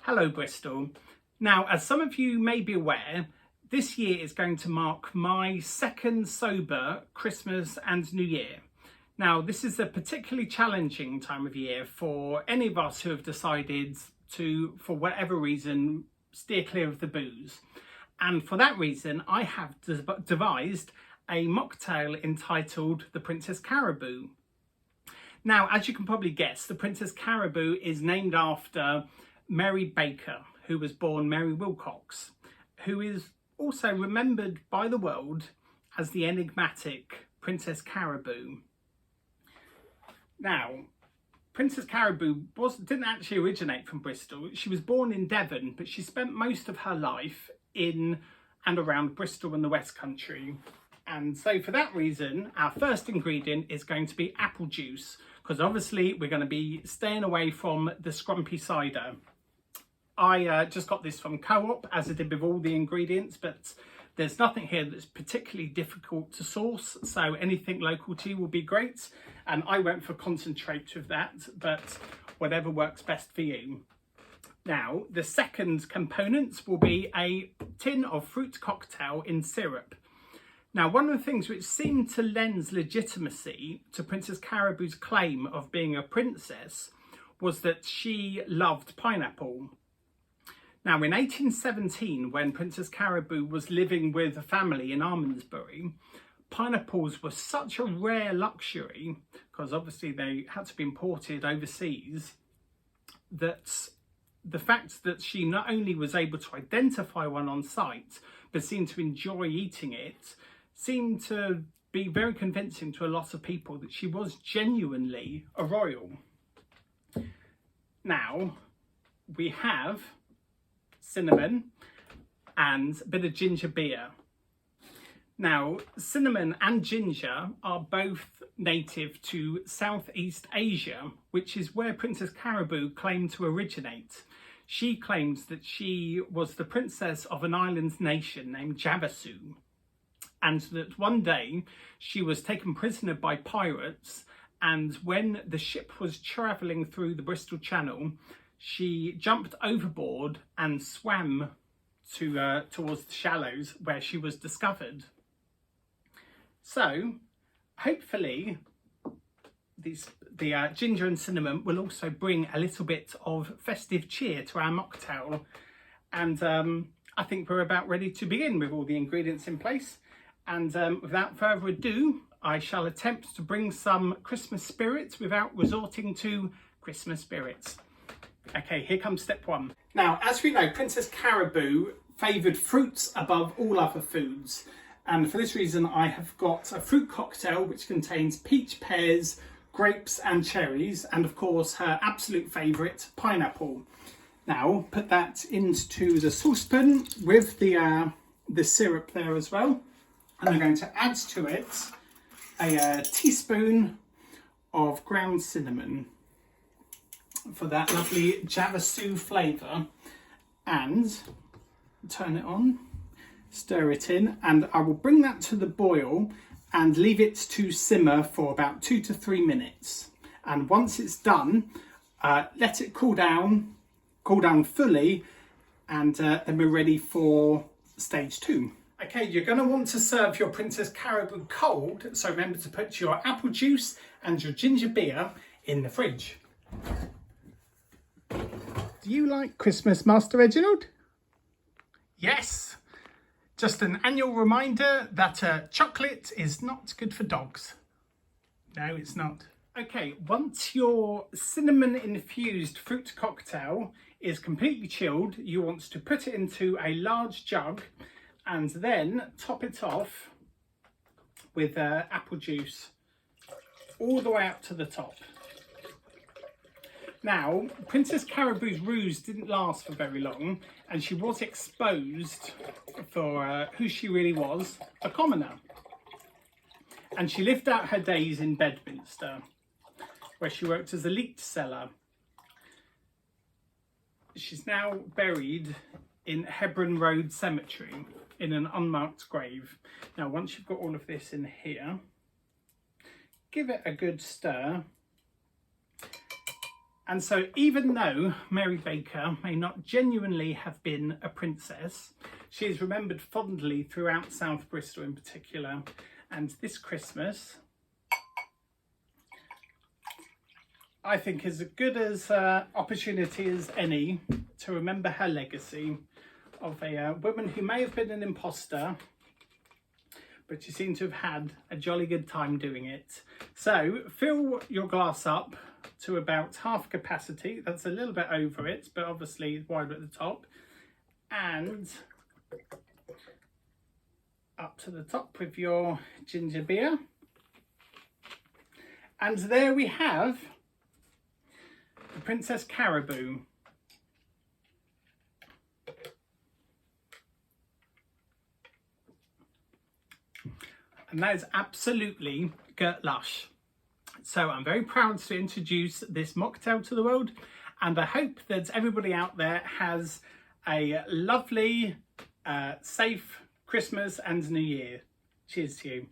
Hello Bristol. Now, as some of you may be aware, this year is going to mark my second sober Christmas and New Year. Now, this is a particularly challenging time of year for any of us who have decided to, for whatever reason, steer clear of the booze. And for that reason, I have devised a mocktail entitled the Princess Caraboo. Now, as you can probably guess, the Princess Caraboo is named after Mary Baker, who was born Mary Wilcox, who is also remembered by the world as the enigmatic Princess Caraboo. Now, Princess Caraboo didn't actually originate from Bristol. She was born in Devon, but she spent most of her life in and around Bristol and the West Country. And so for that reason, our first ingredient is going to be apple juice, because obviously we're going to be staying away from the scrumpy cider. I just got this from Co-op, as I did with all the ingredients, but there's nothing here that's particularly difficult to source, so anything local to you will be great. And I went for concentrate with that, but whatever works best for you. Now, the second component will be a tin of fruit cocktail in syrup. Now, one of the things which seemed to lend legitimacy to Princess Caraboo's claim of being a princess was that she loved pineapple. Now, in 1817, when Princess Caraboo was living with a family in Almondsbury, pineapples were such a rare luxury, because obviously they had to be imported overseas, that the fact that she not only was able to identify one on sight, but seemed to enjoy eating it, seemed to be very convincing to a lot of people that she was genuinely a royal. Now, we have cinnamon and a bit of ginger beer. Now, cinnamon and ginger are both native to Southeast Asia, which is where Princess Caraboo claimed to originate. She claims that she was the princess of an island nation named Javasu, and that one day she was taken prisoner by pirates, and when the ship was travelling through the Bristol Channel, she jumped overboard and swam towards the shallows, where she was discovered. So, hopefully, the ginger and cinnamon will also bring a little bit of festive cheer to our mocktail. And I think we're about ready to begin with all the ingredients in place. And without further ado, I shall attempt to bring some Christmas spirits without resorting to Christmas spirits. Okay, here comes step one. Now, as we know, Princess Caraboo favoured fruits above all other foods. And for this reason, I have got a fruit cocktail which contains peach, pears, grapes and cherries. And of course, her absolute favourite, pineapple. Now, put that into the saucepan with the syrup there as well. And I'm going to add to it a teaspoon of ground cinnamon for that lovely Javasu flavour, and turn it on, stir it in, and I will bring that to the boil and leave it to simmer for about 2 to 3 minutes. And once it's done, let it cool down fully, and then we're ready for stage 2. Okay, you're going to want to serve your Princess Caraboo cold, so remember to put your apple juice and your ginger beer in the fridge. Do you like Christmas, Master Reginald? Yes! Just an annual reminder that chocolate is not good for dogs. No, it's not. Okay, once your cinnamon-infused fruit cocktail is completely chilled, you want to put it into a large jug and then top it off with apple juice all the way up to the top. Now, Princess Caraboo's ruse didn't last for very long, and she was exposed for who she really was, a commoner. And she lived out her days in Bedminster, where she worked as a leet seller. She's now buried in Hebron Road Cemetery in an unmarked grave. Now, once you've got all of this in here, give it a good stir. And so even though Mary Baker may not genuinely have been a princess, she is remembered fondly throughout South Bristol in particular. And this Christmas, I think, is as good as opportunity as any to remember her legacy of a woman who may have been an imposter, but she seemed to have had a jolly good time doing it. So fill your glass up to about half capacity. That's a little bit over it, but obviously wider at the top. And up to the top with your ginger beer. And there we have the Princess Caraboo. And that is absolutely Gert Lush. So I'm very proud to introduce this mocktail to the world, and I hope that everybody out there has a lovely, safe Christmas and New Year. Cheers to you.